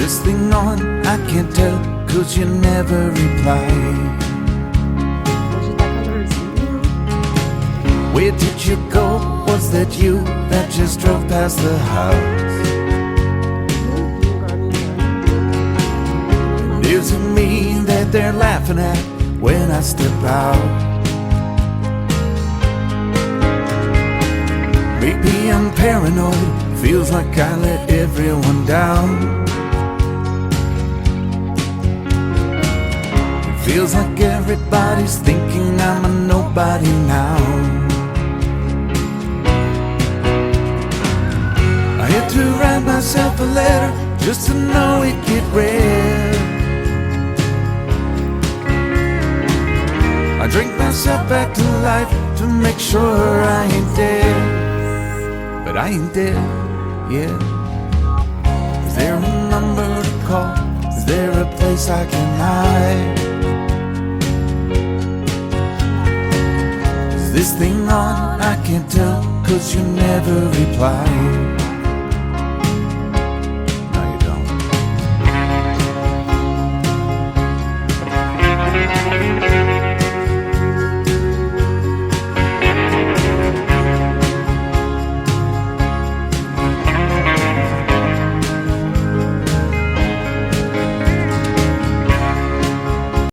this thing on? I can't tell, 'cause you never reply. Where did you go? Was that you that just drove past the house? And is it me that they're laughing at when I step out? Maybe I'm paranoid, feels like I let everyone down. It feels like everybody's thinking I'm a nobody now. I had to write myself a letter just to know it'd get read. I drink myself back to life to make sure I ain't dead. But I ain't dead yet. Is there a number to call? Is there a place I can hide? Is this thing on? I can't tell, 'cause you never reply.